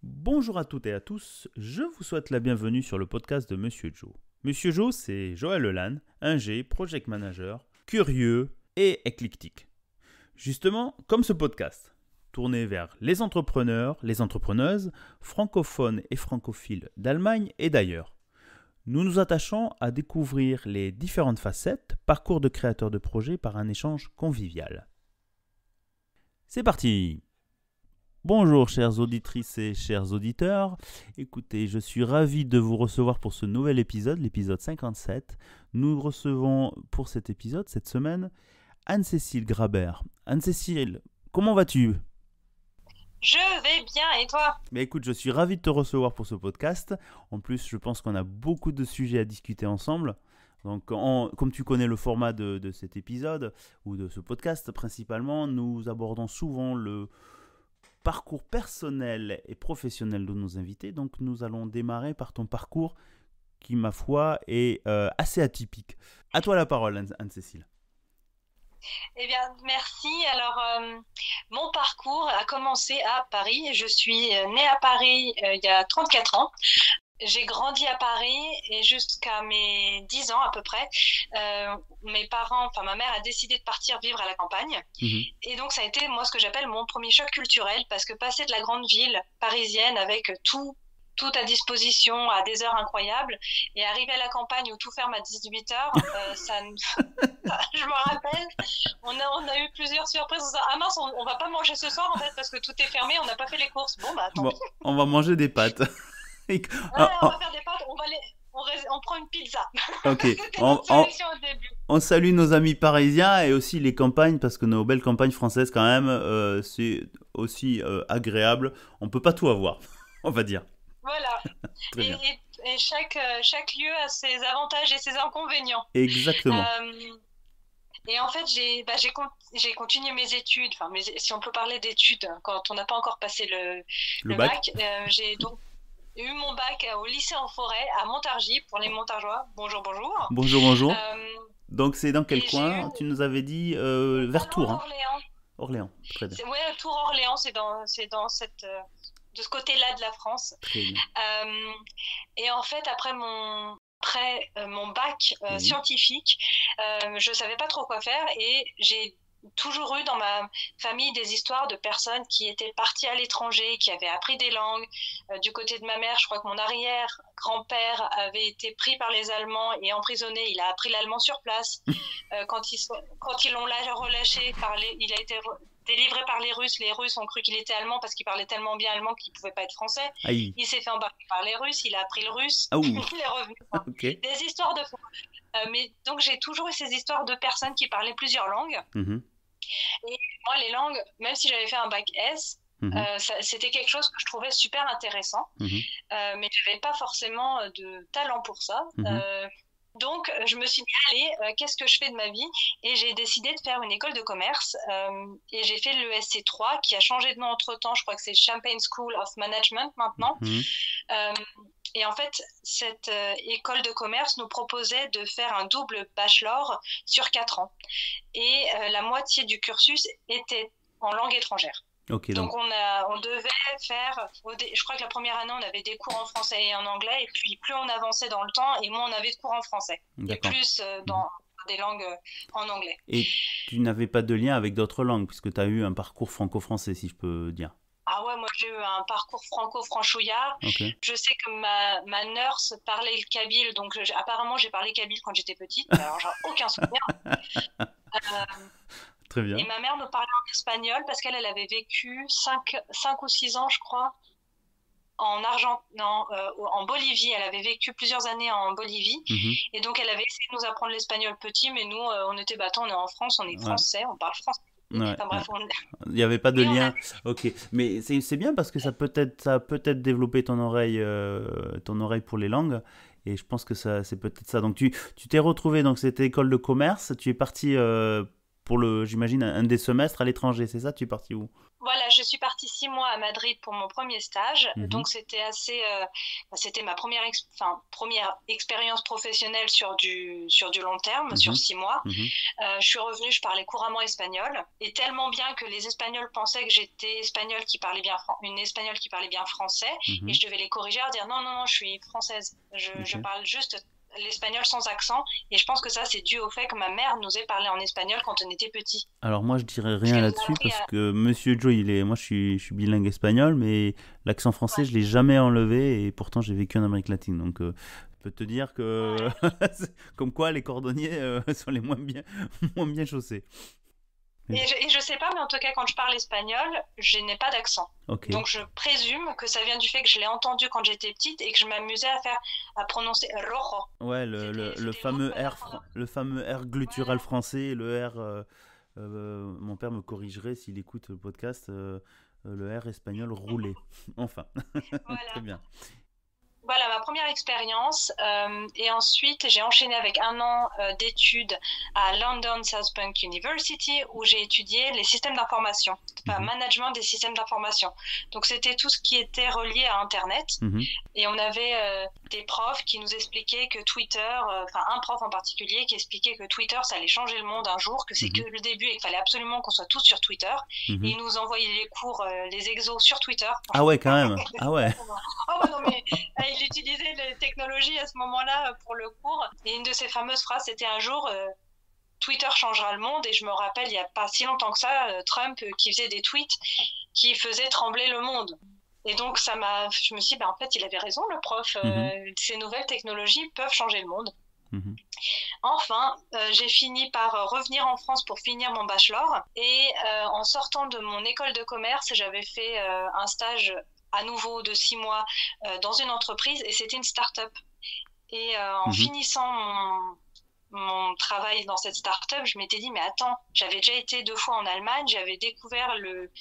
Bonjour à toutes et à tous, je vous souhaite la bienvenue sur le podcast de Monsieur Joe. Monsieur Joe, c'est Joël Lelanne, ingé, project manager, curieux et éclectique. Justement, comme ce podcast, tourné vers les entrepreneurs, les entrepreneuses, francophones et francophiles d'Allemagne et d'ailleurs. Nous nous attachons à découvrir les différentes facettes, parcours de créateurs de projets par un échange convivial. C'est parti! Bonjour chères auditrices et chers auditeurs, écoutez, je suis ravi de vous recevoir pour ce nouvel épisode, l'épisode 57. Nous recevons pour cet épisode, cette semaine, Anne-Cécile Grabert. Anne-Cécile, comment vas-tu ? Je vais bien, et toi ? Mais écoute, je suis ravi de te recevoir pour ce podcast. En plus, je pense qu'on a beaucoup de sujets à discuter ensemble. Donc, comme tu connais le format de cet épisode, ou de ce podcast principalement, nous abordons souvent le parcours personnel et professionnel de nos invités. Donc nous allons démarrer par ton parcours qui, ma foi, est assez atypique. À toi la parole, Anne-Cécile. Eh bien, merci. Alors, mon parcours a commencé à Paris. Je suis née à Paris il y a 34 ans. J'ai grandi à Paris et jusqu'à mes 10 ans à peu près, ma mère a décidé de partir vivre à la campagne. Et donc ça a été moi ce que j'appelle mon premier choc culturel, parce que passer de la grande ville parisienne avec tout à disposition à des heures incroyables et arriver à la campagne où tout ferme à 18h, je me rappelle, on a eu plusieurs surprises. Ah mince, on va pas manger ce soir en fait parce que tout est fermé, on n'a pas fait les courses. Bon bah tant pis. On va manger des pâtes. Ouais, on va faire des pâtes, on prend une pizza. Ok, on salue nos amis parisiens et aussi les campagnes, parce que nos belles campagnes françaises quand même, c'est aussi agréable. On peut pas tout avoir, on va dire. Voilà. Et chaque lieu a ses avantages et ses inconvénients. Exactement. Et en fait, j'ai continué mes études, si on peut parler d'études, quand on n'a pas encore passé le bac. J'ai donc eu mon bac au lycée en forêt à Montargis pour les Montargeois. Bonjour, bonjour. Bonjour. Donc c'est dans quel coin ? Tu nous avais dit vers Tours. Orléans. Orléans, très bien. Ouais, Tours-Orléans, c'est dans cette de ce côté-là de la France. Très bien. Et en fait, après mon bac scientifique, je savais pas trop quoi faire et j'ai toujours eu dans ma famille des histoires de personnes qui étaient parties à l'étranger, qui avaient appris des langues. Du côté de ma mère, je crois que mon arrière-grand-père avait été pris par les Allemands et emprisonné. Il a appris l'allemand sur place. Quand ils l'ont relâché, il a été délivré par les Russes. Les Russes ont cru qu'il était allemand parce qu'il parlait tellement bien allemand qu'il ne pouvait pas être français. Aïe. Il s'est fait embarquer par les Russes, il a appris le russe, il est revenu. Okay. Des histoires de fou. Mais donc j'ai toujours eu ces histoires de personnes qui parlaient plusieurs langues. Et moi, les langues, même si j'avais fait un bac S, c'était quelque chose que je trouvais super intéressant. Mais je n'avais pas forcément de talent pour ça. Donc, je me suis dit, allez, qu'est-ce que je fais de ma vie ? Et j'ai décidé de faire une école de commerce. Et j'ai fait l'ESC3, qui a changé de nom entre-temps. Je crois que c'est Champagne School of Management maintenant. Et en fait, cette école de commerce nous proposait de faire un double bachelor sur 4 ans. Et la moitié du cursus était en langue étrangère. Okay, donc on devait faire, je crois que la première année on avait des cours en français et en anglais, et puis plus on avançait dans le temps et moins on avait de cours en français. D'accord. Et plus dans des langues en anglais. Et tu n'avais pas de lien avec d'autres langues, puisque tu as eu un parcours franco-français, si je peux dire. Ah ouais, moi j'ai eu un parcours franco-franchouillard. Okay. Je sais que ma nurse parlait le kabyle, donc apparemment j'ai parlé kabyle quand j'étais petite, alors j'ai aucun souvenir. Très bien. Et ma mère me parlait en espagnol parce qu'elle avait vécu 5 ou 6 ans, je crois, en Bolivie. Elle avait vécu plusieurs années en Bolivie. Et donc elle avait essayé de nous apprendre l'espagnol petit, mais nous, on était battants, on est en France, on est français, on parle français. Ouais, enfin, bref, il n'y avait pas de lien. Ok, mais c'est bien parce que ça a peut-être développé ton oreille pour les langues. Et je pense que c'est peut-être ça. Donc tu t'es retrouvé dans cette école de commerce. Tu es parti j'imagine, un des semestres à l'étranger, c'est ça? Tu es parti où? Voilà, je suis partie 6 mois à Madrid pour mon premier stage. Donc, c'était c'était ma première expérience professionnelle sur du long terme, sur 6 mois. Je suis revenue, je parlais couramment espagnol. Et tellement bien que les Espagnols pensaient que j'étais une Espagnole qui parlait bien français. Et je devais les corriger, dire non, je suis française. Je parle juste l'espagnol sans accent, et je pense que ça c'est dû au fait que ma mère nous ait parlé en espagnol quand on était petit. Alors moi je dirais rien là-dessus parce que Monsieur Joe moi je suis bilingue espagnol, mais l'accent français je l'ai jamais enlevé, et pourtant j'ai vécu en Amérique latine, donc je peux te dire que comme quoi les cordonniers sont les moins bien chaussés. Et je sais pas, mais en tout cas, quand je parle espagnol, je n'ai pas d'accent. Okay. Donc, je présume que ça vient du fait que je l'ai entendu quand j'étais petite et que je m'amusais à prononcer rojo. Ouais, le fameux R gluttural français, le R. Mon père me corrigerait s'il écoute le podcast. Le R espagnol roulé. Enfin, voilà. Très bien. Voilà ma première expérience, et ensuite j'ai enchaîné avec 1 an d'études à London South Bank University où j'ai étudié les systèmes d'information, management des systèmes d'information. Donc c'était tout ce qui était relié à Internet, et on avait des profs qui nous expliquaient que Twitter, un prof en particulier qui expliquait que Twitter ça allait changer le monde un jour, que c'est que le début et qu'il fallait absolument qu'on soit tous sur Twitter, et il nous envoyait les cours, les exos sur Twitter. Ah ouais, quand même. Ah ouais. Oh bah non mais il utilisait les technologies à ce moment-là pour le cours, et une de ses fameuses phrases c'était un jour Twitter changera le monde, et je me rappelle il n'y a pas si longtemps que ça Trump qui faisait des tweets qui faisaient trembler le monde, et donc je me suis dit en fait il avait raison le prof, ces nouvelles technologies peuvent changer le monde. Enfin, j'ai fini par revenir en France pour finir mon bachelor, et en sortant de mon école de commerce j'avais fait un stage à nouveau de 6 mois dans une entreprise, et c'était une start-up. Et en finissant mon travail dans cette start-up, je m'étais dit mais attends, j'avais déjà été 2 fois en Allemagne, j'avais découvert le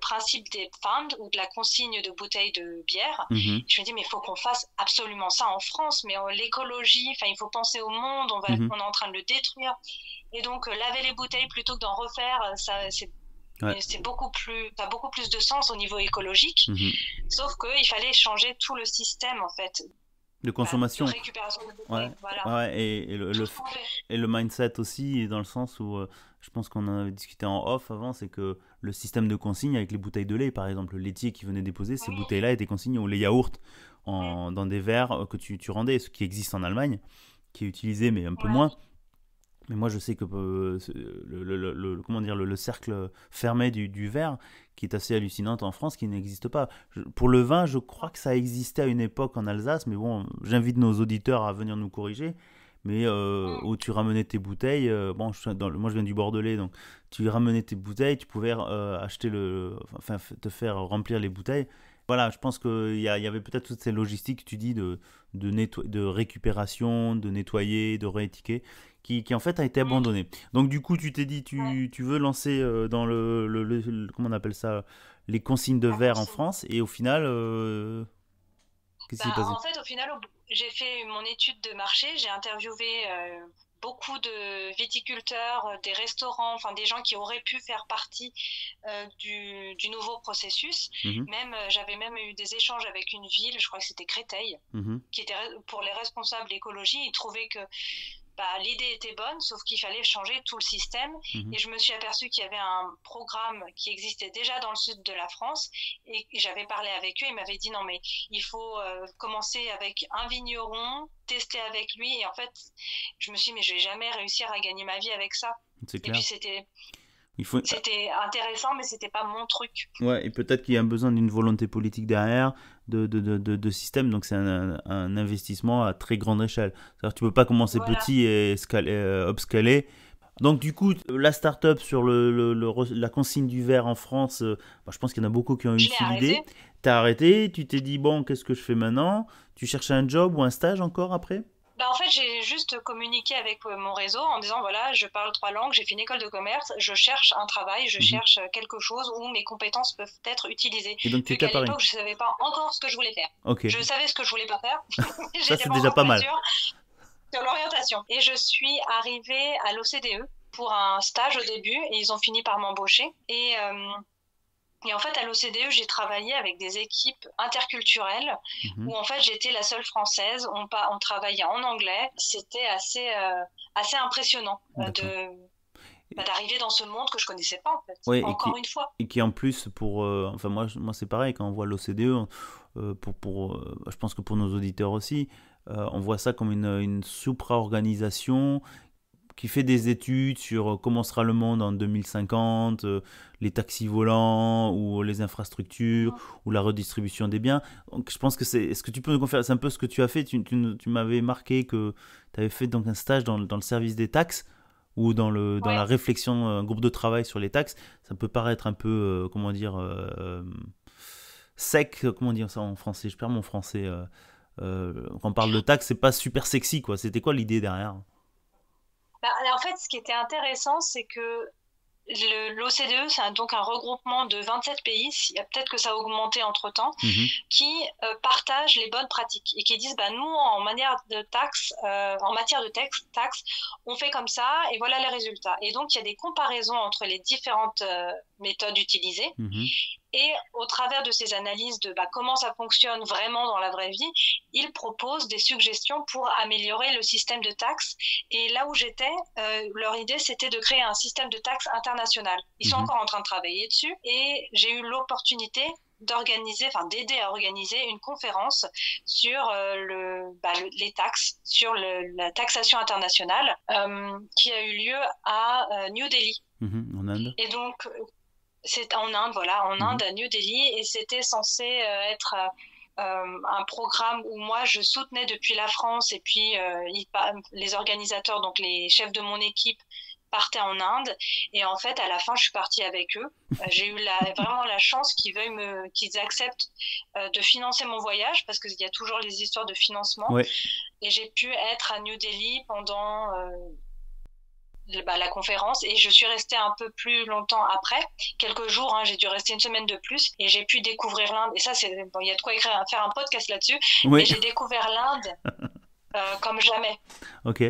principe des Pfand ou de la consigne de bouteilles de bière. Je me dis mais il faut qu'on fasse absolument ça en France, mais l'écologie, il faut penser au monde, on est en train de le détruire. Et donc laver les bouteilles plutôt que d'en refaire, c'est beaucoup plus de sens au niveau écologique, sauf qu'il fallait changer tout le système en fait de consommation, de récupération de bouteilles. Et le mindset aussi, dans le sens où je pense qu'on en avait discuté en off avant, c'est que le système de consigne avec les bouteilles de lait, par exemple, le laitier qui venait déposer ces bouteilles-là étaient consignées, ou les yaourts dans des verres que tu rendais, ce qui existe en Allemagne, qui est utilisé mais un peu moins. Mais moi, je sais que le cercle fermé du verre, qui est assez hallucinante en France, qui n'existe pas. Pour le vin, je crois que ça existait à une époque en Alsace, mais bon, j'invite nos auditeurs à venir nous corriger. Mais où tu ramenais tes bouteilles, moi je viens du Bordelais, donc tu ramenais tes bouteilles, tu pouvais acheter te faire remplir les bouteilles. Voilà, je pense qu'il y avait peut-être toutes ces logistiques que tu dis de récupération, de nettoyer, de réétiqueter, qui en fait a été abandonnée. Donc du coup, tu t'es dit, tu veux lancer dans comment on appelle ça, les consignes de verre en France, et au final, qu'est-ce qui s'est passé? En fait, au final, j'ai fait mon étude de marché, j'ai interviewé beaucoup de viticulteurs, des restaurants, des gens qui auraient pu faire partie du nouveau processus. J'avais même eu des échanges avec une ville, je crois que c'était Créteil, qui était pour les responsables d'écologie. Ils trouvaient que l'idée était bonne, sauf qu'il fallait changer tout le système. Et je me suis aperçue qu'il y avait un programme qui existait déjà dans le sud de la France, et j'avais parlé avec eux, ils m'avaient dit non mais il faut commencer avec un vigneron, tester avec lui, et en fait je me suis dit mais je vais jamais réussir à gagner ma vie avec ça. C'est clair. Et puis c'était intéressant, mais c'était pas mon truc. Ouais, et peut-être qu'il y a besoin d'une volonté politique derrière, de système, donc c'est un investissement à très grande échelle. C'est-à-dire que tu peux pas commencer petit et upscaler. Donc du coup, la start-up sur la consigne du verre en France, je pense qu'il y en a beaucoup qui ont eu l'idée. T'as arrêté, tu t'es dit bon, qu'est-ce que je fais maintenant? Tu cherchais un job ou un stage encore après? En fait, j'ai juste communiqué avec mon réseau en disant voilà, je parle 3 langues, j'ai fait une école de commerce, je cherche un travail, je cherche quelque chose où mes compétences peuvent être utilisées. Et donc, vu qu'à l'époque, je savais pas encore ce que je voulais faire. Okay. Je savais ce que je voulais pas faire. Ça, c'est déjà pas mal. Sur l'orientation. Et je suis arrivée à l'OCDE. pour un stage au début et ils ont fini par m'embaucher. Et en fait, à l'OCDE, j'ai travaillé avec des équipes interculturelles où en fait, j'étais la seule française. On travaillait en anglais. C'était assez impressionnant d'arriver dans ce monde que je connaissais pas en fait. Ouais, encore une fois. Et qui en plus enfin moi c'est pareil quand on voit l'OCDE, je pense que pour nos auditeurs aussi, on voit ça comme une supra-organisation qui fait des études sur comment sera le monde en 2050, les taxis volants ou les infrastructures ou la redistribution des biens. Donc je pense que est-ce que tu peux nous confirmer, c'est un peu ce que tu as fait, tu m'avais marqué que tu avais fait donc un stage dans le service des taxes ou dans la réflexion, un groupe de travail sur les taxes. Ça peut paraître un peu, sec, comment dire ça en français, je perds mon français. Quand on parle de taxes, c'est pas super sexy, quoi. C'était quoi l'idée derrière ? En fait, ce qui était intéressant, c'est que l'OCDE, c'est donc un regroupement de 27 pays, peut-être que ça a augmenté entre-temps, qui partagent les bonnes pratiques et qui disent nous, en matière de taxes, on fait comme ça et voilà les résultats. Et donc, il y a des comparaisons entre les différentes méthodes utilisées. Et au travers de ces analyses de comment ça fonctionne vraiment dans la vraie vie, ils proposent des suggestions pour améliorer le système de taxes. Et là où j'étais, leur idée, c'était de créer un système de taxes international. Ils sont encore en train de travailler dessus. Et j'ai eu l'opportunité d'aider à organiser une conférence sur les taxes, sur la taxation internationale, qui a eu lieu à New Delhi. En Inde. Et donc... c'est en Inde, Inde, à New Delhi, et c'était censé être un programme où moi je soutenais depuis la France, et puis les organisateurs, donc les chefs de mon équipe, partaient en Inde, et en fait à la fin je suis partie avec eux. J'ai eu vraiment la chance qu'ils acceptent de financer mon voyage, parce qu'il y a toujours les histoires de financement, et j'ai pu être à New Delhi pendant... la conférence, et je suis restée un peu plus longtemps après, quelques jours, j'ai dû rester une semaine de plus, et j'ai pu découvrir l'Inde, et ça il y a de quoi faire un podcast là-dessus, mais j'ai découvert l'Inde comme jamais. Ok.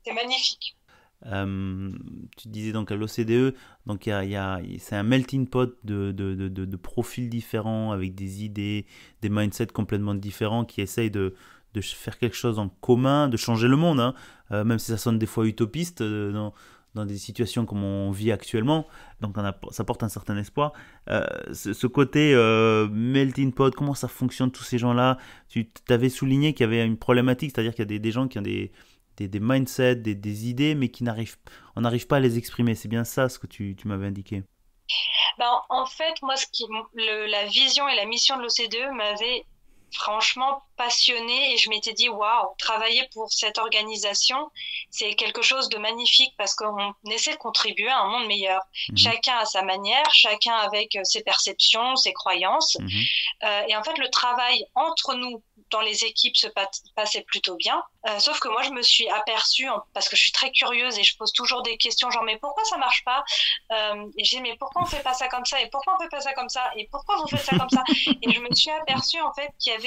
C'est magnifique. Tu disais donc à l'OCDE, donc c'est un melting pot de profils différents, avec des idées, des mindsets complètement différents, qui essayent de faire quelque chose en commun, de changer le monde, même si ça sonne des fois utopiste dans des situations comme on vit actuellement. Donc ça porte un certain espoir. Ce côté melting pot, comment ça fonctionne, tous ces gens-là, tu t'avais souligné qu'il y avait une problématique, c'est-à-dire qu'il y a des gens qui ont des mindsets, des idées, mais on n'arrive pas à les exprimer. C'est bien ça ce que tu m'avais indiqué. En fait, moi, la vision et la mission de l'OCDE m'avaient franchement passionnée, et je m'étais dit waouh, travailler pour cette organisation, c'est quelque chose de magnifique, parce qu'on essaie de contribuer à un monde meilleur. Chacun à sa manière, chacun avec ses perceptions, ses croyances, et en fait le travail entre nous dans les équipes se passait plutôt bien, sauf que moi je me suis aperçue, parce que je suis très curieuse et je pose toujours des questions genre mais pourquoi ça marche pas, et j'ai dit mais pourquoi on fait pas ça comme ça, et pourquoi on fait pas ça comme ça, et pourquoi vous faites ça comme ça, et je me suis aperçue en fait qu'il y avait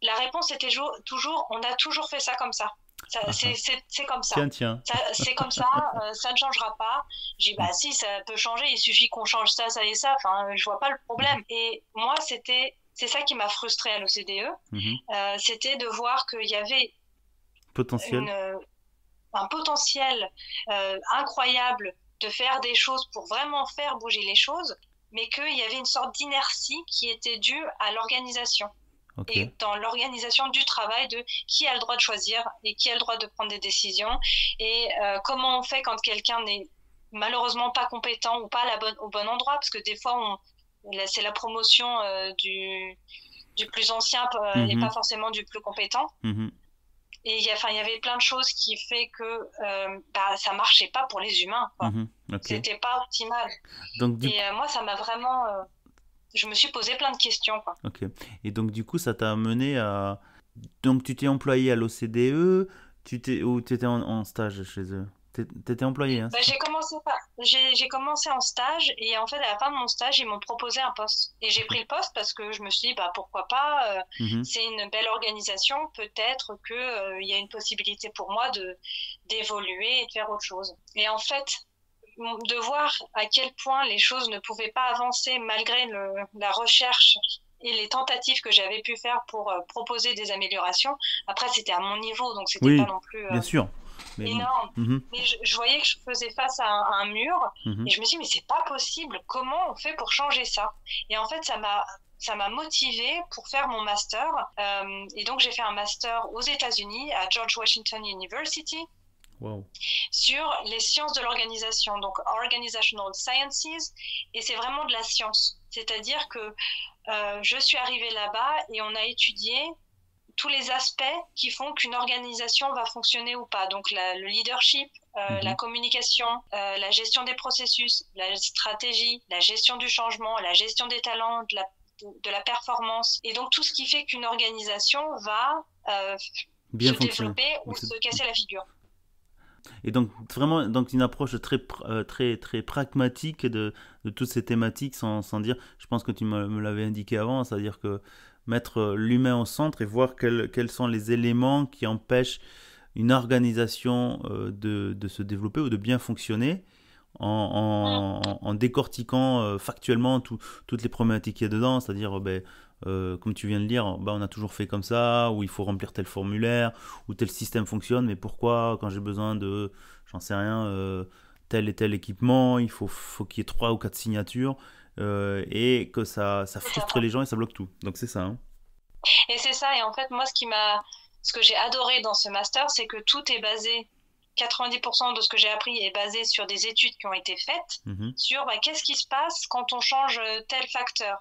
la réponse était toujours on a toujours fait ça comme ça. C'est comme ça. Tiens. C'est comme ça, ça ne changera pas. J'ai dit, si, ça peut changer, il suffit qu'on change ça, ça et ça. Enfin, je vois pas le problème. Et moi, c'est ça qui m'a frustrée à l'OCDE. C'était de voir qu'il y avait un potentiel incroyable de faire des choses pour vraiment faire bouger les choses, mais qu'il y avait une sorte d'inertie qui était due à l'organisation. Okay. Et dans l'organisation du travail, de qui a le droit de choisir et qui a le droit de prendre des décisions, et comment on fait quand quelqu'un n'est malheureusement pas compétent ou pas au bon endroit, parce que des fois c'est la promotion du plus ancien et pas forcément du plus compétent. Et il y avait plein de choses qui fait que ça marchait pas pour les humains, quoi. Okay. C'était pas optimal. Donc, moi ça m'a vraiment je me suis posé plein de questions, quoi. Ok. Et donc, du coup, ça t'a amené à... Donc, tu t'es employé à l'OCDE ou tu étais en stage chez eux? T'étais employé, hein? J'ai commencé par... j'ai commencé en stage et en fait, à la fin de mon stage, ils m'ont proposé un poste. Et j'ai pris le poste parce que je me suis dit, bah, pourquoi pas, c'est une belle organisation, peut-être que, il y a une possibilité pour moi d'évoluer et de faire autre chose. Et en fait, de voir à quel point les choses ne pouvaient pas avancer malgré la recherche et les tentatives que j'avais pu faire pour proposer des améliorations. Après, c'était à mon niveau, donc c'était pas non plus bien sûr. Mais énorme. Mais je voyais que je faisais face à un mur et je me suis dit, mais c'est pas possible, comment on fait pour changer ça? Et en fait, ça m'a motivée pour faire mon master. Et donc, j'ai fait un master aux États-Unis, à George Washington University. Wow. Sur les sciences de l'organisation, donc Organizational Sciences, et c'est vraiment de la science. C'est-à-dire que je suis arrivée là-bas et on a étudié tous les aspects qui font qu'une organisation va fonctionner ou pas. Donc le leadership, la communication, la gestion des processus, la stratégie, la gestion du changement, la gestion des talents, de la performance. Et donc tout ce qui fait qu'une organisation va se développer ou se casser la figure. Et donc vraiment donc une approche très pragmatique de toutes ces thématiques sans dire, je pense que tu me l'avais indiqué avant, c'est-à-dire que mettre l'humain au centre et voir quels sont les éléments qui empêchent une organisation de se développer ou de bien fonctionner en décortiquant factuellement toutes les problématiques qu'il y a dedans, c'est-à-dire comme tu viens de lire, on a toujours fait comme ça, ou il faut remplir tel formulaire, ou tel système fonctionne, mais pourquoi quand j'ai besoin de, j'en sais rien, tel et tel équipement, il faut qu'il y ait 3 ou 4 signatures, et que ça frustre les gens et ça bloque tout. Donc c'est ça. Hein. Et c'est ça, et en fait, moi ce que j'ai adoré dans ce master, c'est que tout est basé, 90% de ce que j'ai appris est basé sur des études qui ont été faites, sur qu'est-ce qui se passe quand on change tel facteur.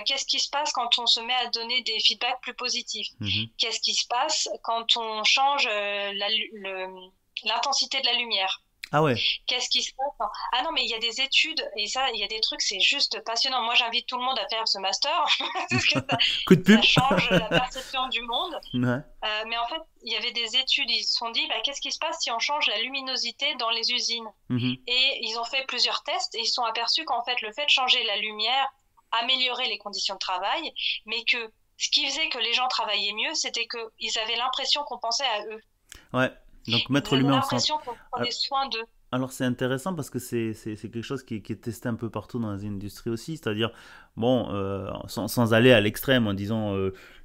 Qu'est-ce qui se passe quand on se met à donner des feedbacks plus positifs? Qu'est-ce qui se passe quand on change l'intensité de la lumière? Ah ouais. Qu'est-ce qui se passe? Ah non, mais il y a des études et ça, il y a des trucs, c'est juste passionnant. Moi, j'invite tout le monde à faire ce master parce que Coup de pub. Ça change la perception du monde. Ouais. Mais en fait, il y avait des études, ils se sont dit, qu'est-ce qui se passe si on change la luminosité dans les usines? Et ils ont fait plusieurs tests et ils se sont aperçus qu'en fait, le fait de changer la lumière améliorait les conditions de travail, mais que ce qui faisait que les gens travaillaient mieux, c'était qu'ils avaient l'impression qu'on pensait à eux. Ouais. Donc mettre l'humain en centre. L'impression qu'on prenait soin d'eux. Alors c'est intéressant parce que c'est quelque chose qui est testé un peu partout dans les industries aussi, c'est-à-dire, sans aller à l'extrême en disant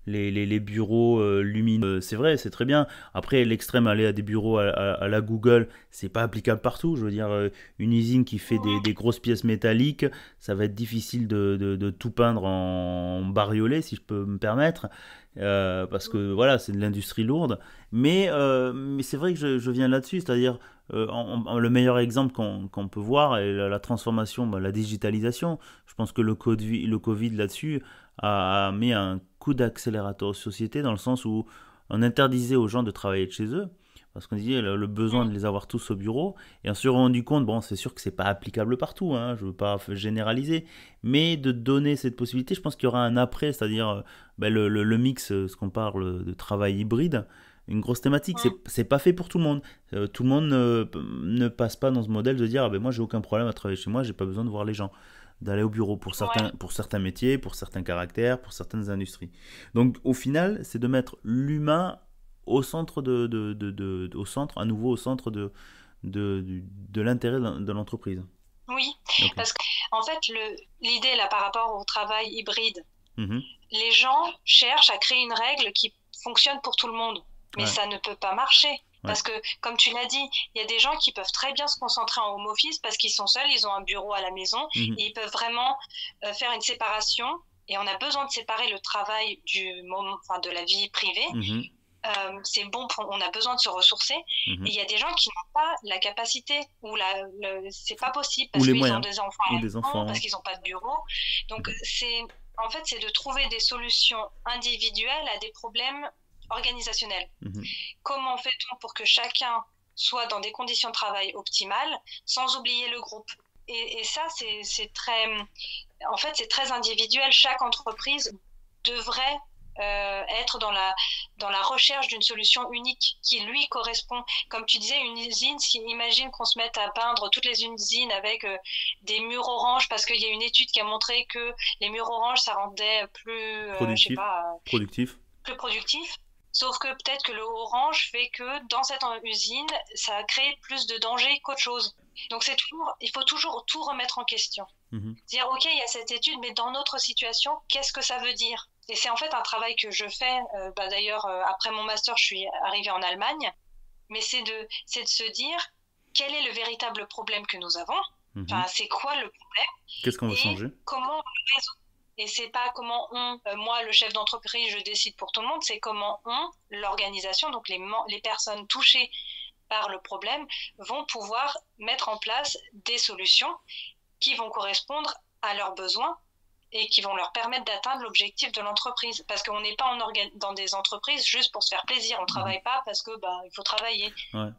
les bureaux lumineux, c'est vrai, c'est très bien. Après, l'extrême, aller à des bureaux à la Google, c'est pas applicable partout. Je veux dire, une usine qui fait des grosses pièces métalliques, ça va être difficile de tout peindre en bariolé, si je peux me permettre. Parce que voilà, c'est de l'industrie lourde, mais c'est vrai que je viens là-dessus, c'est-à-dire le meilleur exemple qu'on peut voir est la transformation, la digitalisation. Je pense que le Covid là-dessus a mis un coup d'accélérateur aux sociétés, dans le sens où on interdisait aux gens de travailler de chez eux, parce qu'on disait le besoin de les avoir tous au bureau, et on s'est rendu compte, c'est sûr que c'est pas applicable partout, hein, je veux pas généraliser, mais de donner cette possibilité, je pense qu'il y aura un après, c'est-à-dire le mix, ce qu'on parle de travail hybride, une grosse thématique, c'est pas fait pour tout le monde. Tout le monde ne passe pas dans ce modèle de dire moi j'ai aucun problème à travailler chez moi, j'ai pas besoin de voir les gens, d'aller au bureau pour certains métiers, pour certains caractères, pour certaines industries. Donc au final, c'est de mettre l'humain au centre à nouveau au centre de l'intérêt de l'entreprise. Oui, okay. Parce qu'en fait, l'idée là par rapport au travail hybride, les gens cherchent à créer une règle qui fonctionne pour tout le monde, mais ça ne peut pas marcher. Parce que, comme tu l'as dit, il y a des gens qui peuvent très bien se concentrer en home office parce qu'ils sont seuls, ils ont un bureau à la maison, et ils peuvent vraiment faire une séparation. Et on a besoin de séparer le travail de la vie privée. C'est bon, on a besoin de se ressourcer. Et il y a des gens qui n'ont pas la capacité, ou c'est pas possible parce qu'ils ont des enfants, parce qu'ils n'ont pas de bureau. Donc, c'est de trouver des solutions individuelles à des problèmes organisationnel. Comment fait-on pour que chacun soit dans des conditions de travail optimales sans oublier le groupe? Et ça, c'est très individuel. Chaque entreprise devrait être dans la recherche d'une solution unique qui lui correspond. Comme tu disais, une usine, imagine qu'on se mette à peindre toutes les usines avec des murs oranges parce qu'il y a une étude qui a montré que les murs oranges, ça rendait plus, plus productif. Sauf que peut-être que le orange fait que dans cette usine, ça a créé plus de danger qu'autre chose. Donc il faut toujours tout remettre en question. Dire, ok, il y a cette étude, mais dans notre situation, qu'est-ce que ça veut dire? Et c'est en fait un travail que je fais. D'ailleurs, après mon master, je suis arrivée en Allemagne. Mais c'est de se dire, quel est le véritable problème que nous avons? Enfin, c'est quoi le problème? Qu'est-ce qu'on veut changer? Comment on le résout? Et c'est pas comment moi, le chef d'entreprise, je décide pour tout le monde, c'est comment l'organisation, donc les personnes touchées par le problème, vont pouvoir mettre en place des solutions qui vont correspondre à leurs besoins et qui vont leur permettre d'atteindre l'objectif de l'entreprise. Parce qu'on n'est pas dans des entreprises juste pour se faire plaisir. On ne travaille pas parce que il faut travailler. Ouais.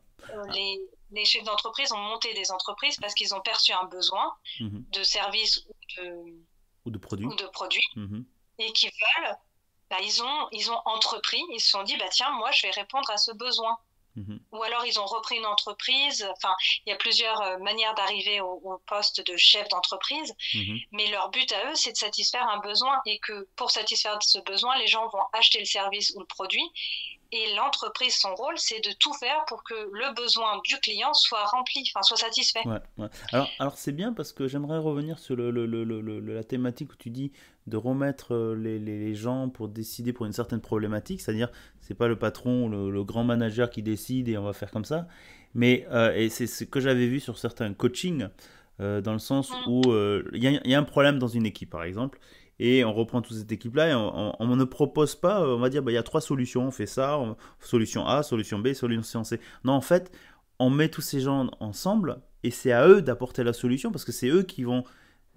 Les chefs d'entreprise ont monté des entreprises parce qu'ils ont perçu un besoin de services ou de produits, et qui veulent, ils ont entrepris, ils se sont dit, tiens, moi, je vais répondre à ce besoin. Ou alors, ils ont repris une entreprise. Enfin, il y a plusieurs manières d'arriver au poste de chef d'entreprise, mais leur but à eux, c'est de satisfaire un besoin et que pour satisfaire ce besoin, les gens vont acheter le service ou le produit. Et l'entreprise, son rôle, c'est de tout faire pour que le besoin du client soit rempli, soit satisfait. Ouais. Alors c'est bien parce que j'aimerais revenir sur la thématique où tu dis de remettre les gens pour décider pour une certaine problématique, c'est-à-dire c'est pas le patron ou le grand manager qui décide et on va faire comme ça, mais et c'est ce que j'avais vu sur certains coachings, dans le sens où il y a un problème dans une équipe par exemple. Et on reprend toute cette équipe-là et on ne propose pas, on va dire, il y a 3 solutions, on fait ça, solution A, solution B, solution C. Non, en fait, on met tous ces gens ensemble et c'est à eux d'apporter la solution parce que c'est eux qui vont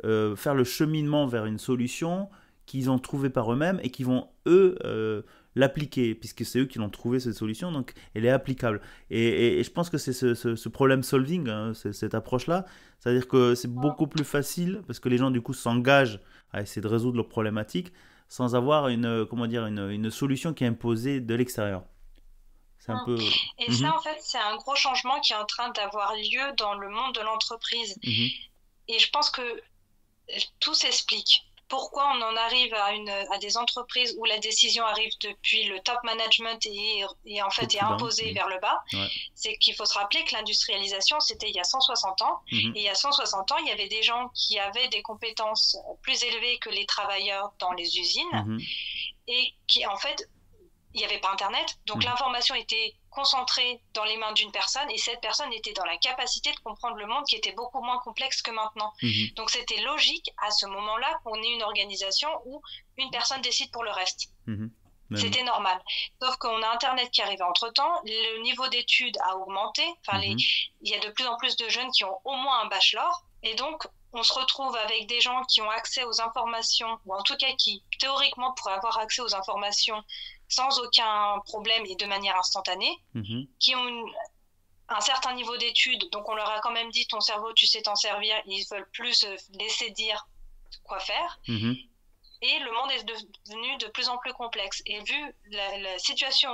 faire le cheminement vers une solution qu'ils ont trouvée par eux-mêmes et qui vont, eux, l'appliquer, puisque c'est eux qui l'ont trouvé cette solution, donc elle est applicable. Et je pense que c'est ce problem solving, hein, cette approche-là, c'est-à-dire que c'est beaucoup plus facile, parce que les gens du coup s'engagent à essayer de résoudre leurs problématiques, sans avoir une solution qui est imposée de l'extérieur. C'est un peu... Et ça, en fait, c'est un gros changement qui est en train d'avoir lieu dans le monde de l'entreprise. Et je pense que tout s'explique. Pourquoi on en arrive à des entreprises où la décision arrive depuis le top management et en fait est imposée vers le bas, c'est qu'il faut se rappeler que l'industrialisation, c'était il y a 160 ans. Et il y a 160 ans, il y avait des gens qui avaient des compétences plus élevées que les travailleurs dans les usines et qui, en fait, il n'y avait pas Internet. Donc l'information était concentrée dans les mains d'une personne et cette personne était dans la capacité de comprendre le monde qui était beaucoup moins complexe que maintenant. Donc c'était logique à ce moment-là qu'on ait une organisation où une personne décide pour le reste. C'était normal. Sauf qu'on a Internet qui arrive entre-temps, le niveau d'études a augmenté, il y a de plus en plus de jeunes qui ont au moins un bachelor et donc on se retrouve avec des gens qui ont accès aux informations, ou en tout cas qui théoriquement pourraient avoir accès aux informations sans aucun problème et de manière instantanée, qui ont un certain niveau d'études, donc on leur a quand même dit ton cerveau tu sais t'en servir, ils veulent plus laisser dire quoi faire, et le monde est devenu de plus en plus complexe, et vu la situation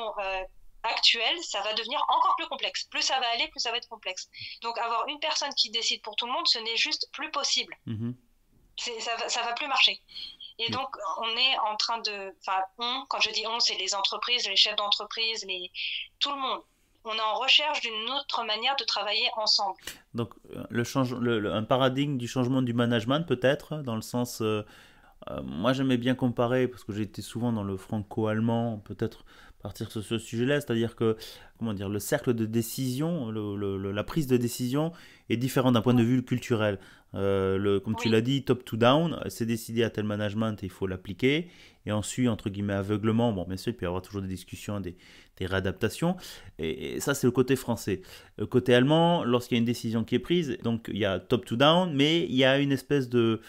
actuelle, ça va devenir encore plus complexe, plus ça va aller, plus ça va être complexe, donc avoir une personne qui décide pour tout le monde, ce n'est juste plus possible, ça va plus marcher. Et donc, on est en train de... quand je dis on, c'est les entreprises, les chefs d'entreprise, tout le monde. On est en recherche d'une autre manière de travailler ensemble. Donc, un paradigme du changement du management, peut-être, dans le sens... moi, j'aimais bien comparer, parce que j'ai été souvent dans le franco-allemand, peut-être partir sur ce sujet-là, c'est-à-dire que, le cercle de décision, la prise de décision est différente d'un point de vue culturel. Comme tu l'as dit, top to down, c'est décidé à tel management et il faut l'appliquer. Et ensuite, entre guillemets, aveuglement, bien sûr, il peut y avoir toujours des discussions, des réadaptations. Et ça, c'est le côté français. Le côté allemand, lorsqu'il y a une décision qui est prise, donc il y a top to down, mais il y a une espèce de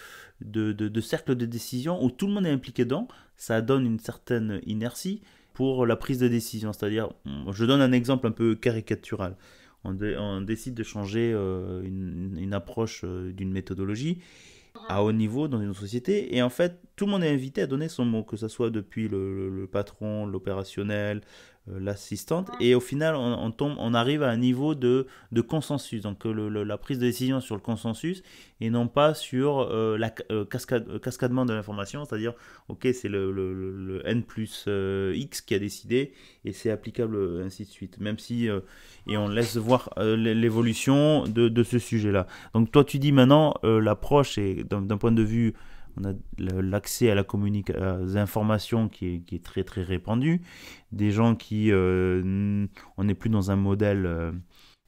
cercle de décision où tout le monde est impliqué dedans. Ça donne une certaine inertie pour la prise de décision. C'est-à-dire, je donne un exemple un peu caricatural. On décide de changer une approche d'une méthodologie à haut niveau dans une société et en fait tout le monde est invité à donner son mot, que ce soit depuis le patron, l'opérationnel, l'assistante, et au final on arrive à un niveau de consensus, donc la prise de décision sur le consensus et non pas sur cascadement de l'information, c'est-à-dire ok, c'est le N plus X qui a décidé et c'est applicable ainsi de suite, même si et on laisse voir l'évolution de ce sujet-là. Donc toi tu dis maintenant l'approche est d'un point de vue, on a l'accès à aux informations qui est très très répandu, des gens qui on n'est plus dans un modèle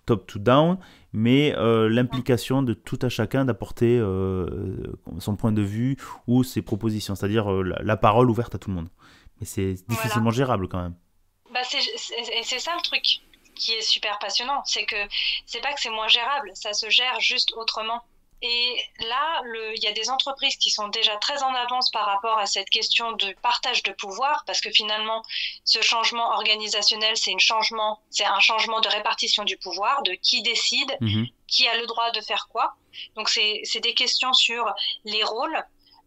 top to down, mais l'implication de tout à chacun d'apporter son point de vue ou ses propositions, c'est-à-dire la parole ouverte à tout le monde. Mais c'est difficilement gérable quand même. C'est ça le truc qui est super passionnant, c'est que c'est pas que c'est moins gérable, ça se gère juste autrement. Et là, il y a des entreprises qui sont déjà très en avance par rapport à cette question de partage de pouvoir, parce que finalement, ce changement organisationnel, c'est un changement de répartition du pouvoir, de qui décide, qui a le droit de faire quoi. Donc, c'est des questions sur les rôles,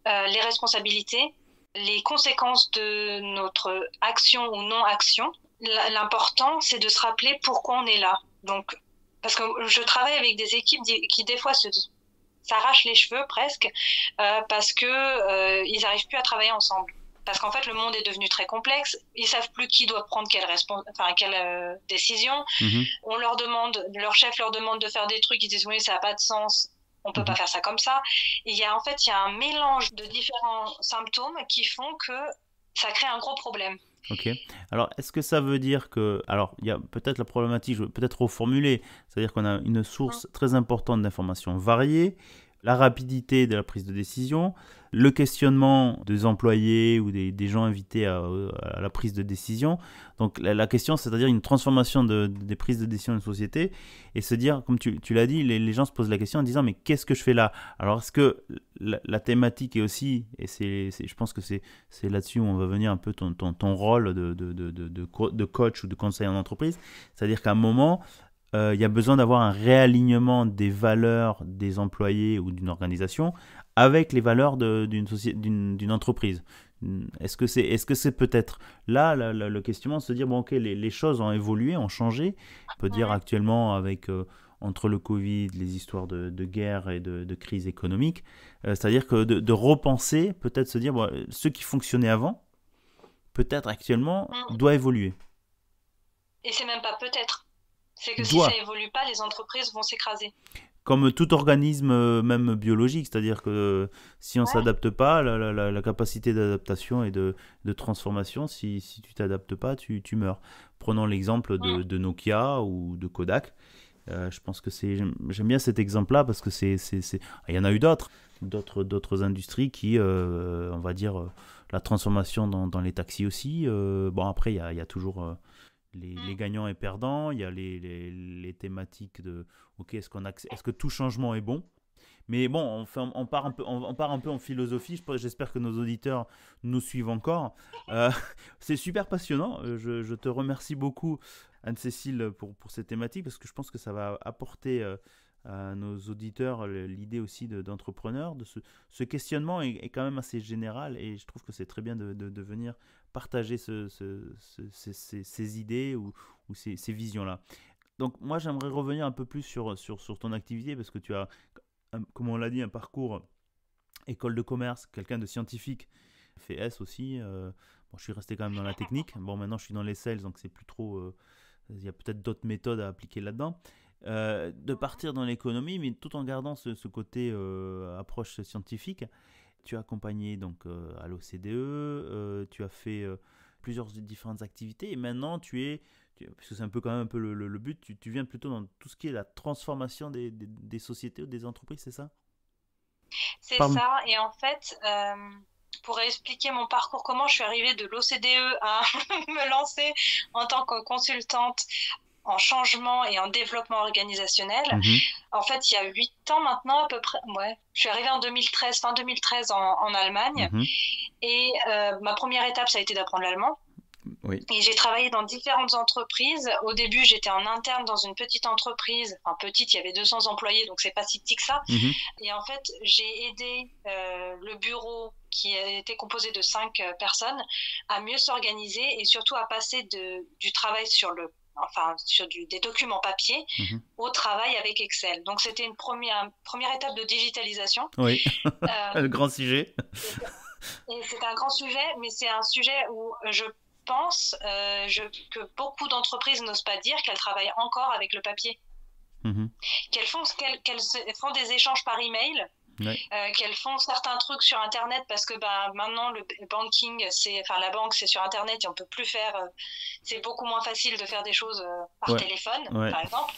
les responsabilités, les conséquences de notre action ou non-action. L'important, c'est de se rappeler pourquoi on est là. Donc, parce que je travaille avec des équipes qui, des fois, s'arrachent les cheveux presque parce que ils n'arrivent plus à travailler ensemble. Parce qu'en fait, le monde est devenu très complexe. Ils savent plus qui doit prendre quelle décision. On leur demande, leur chef leur demande de faire des trucs. Ils disent oui, ça n'a pas de sens. On peut pas faire ça comme ça. Et il y a un mélange de différents symptômes qui font que ça crée un gros problème. Ok. Alors, est-ce que ça veut dire que... Alors, il y a peut-être la problématique, je vais peut-être reformuler, c'est-à-dire qu'on a une source très importante d'informations variées, la rapidité de la prise de décision, le questionnement des employés ou des gens invités à la prise de décision. Donc la question, c'est-à-dire une transformation des prises de décision d'une société et se dire, comme tu l'as dit, les gens se posent la question en disant mais qu'est-ce que je fais là? Alors est-ce que la thématique est aussi, et je pense que c'est là-dessus où on va venir un peu ton rôle de coach ou de conseiller en entreprise, c'est-à-dire qu'à un moment, il y a besoin d'avoir un réalignement des valeurs des employés ou d'une organisation avec les valeurs d'une entreprise. Est-ce que c'est peut-être là le questionnement de se dire bon ok, les choses ont évolué, ont changé. On peut dire actuellement avec entre le Covid, les histoires de guerre et de crise économique, c'est-à-dire que de repenser, peut-être se dire bon, ce qui fonctionnait avant, peut-être actuellement doit évoluer. Et c'est même pas peut-être. C'est que si ça évolue pas, les entreprises vont s'écraser. Comme tout organisme, même biologique, c'est-à-dire que si on ne s'adapte pas, la capacité d'adaptation et de transformation, si tu ne t'adaptes pas, tu meurs. Prenons l'exemple de Nokia ou de Kodak. Je pense que j'aime bien cet exemple-là parce que il y en a eu d'autres industries qui, on va dire, la transformation dans les taxis aussi. Bon, après, il y a toujours... les gagnants et perdants, il y a les thématiques de ok, est-ce que tout changement est bon? Mais bon, on part un peu en philosophie. J'espère que nos auditeurs nous suivent encore. C'est super passionnant. Je te remercie beaucoup, Anne-Cécile, pour ces thématiques parce que je pense que ça va apporter à nos auditeurs l'idée aussi d'entrepreneurs. Ce questionnement est quand même assez général et je trouve que c'est très bien de venir partager ces idées ou ces visions-là. Donc moi, j'aimerais revenir un peu plus sur ton activité parce que tu as, comme on l'a dit, un parcours école de commerce, quelqu'un de scientifique, fait S aussi. Bon, je suis resté quand même dans la technique. Bon, maintenant, je suis dans les sales, donc c'est plus trop... il y a peut-être d'autres méthodes à appliquer là-dedans. De partir dans l'économie, mais tout en gardant ce côté approche scientifique. Tu as accompagné donc, à l'OCDE, tu as fait plusieurs différentes activités et maintenant puisque c'est un peu quand même un peu le but, tu viens plutôt dans tout ce qui est la transformation des sociétés ou des entreprises, c'est ça? C'est ça, et en fait, pour expliquer mon parcours, comment je suis arrivée de l'OCDE à me lancer en tant que consultante en changement et en développement organisationnel. En fait, il y a 8 ans maintenant à peu près. Ouais, je suis arrivée fin 2013 en Allemagne. Et ma première étape, ça a été d'apprendre l'allemand. Oui. Et j'ai travaillé dans différentes entreprises. Au début, j'étais en interne dans une petite entreprise. Enfin, petite, il y avait 200 employés, donc c'est pas si petit que ça. Et en fait, j'ai aidé le bureau qui était composé de 5 personnes à mieux s'organiser et surtout à passer du travail sur des documents papier au travail avec Excel. Donc c'était une première étape de digitalisation. Oui, le grand sujet. Et c'est un grand sujet, mais c'est un sujet où je pense que beaucoup d'entreprises n'osent pas dire qu'elles travaillent encore avec le papier. Qu'elles font des échanges par email, qu'elles font certains trucs sur Internet parce que maintenant le banking, la banque c'est sur Internet et on peut plus faire. C'est beaucoup moins facile de faire des choses par téléphone, par exemple,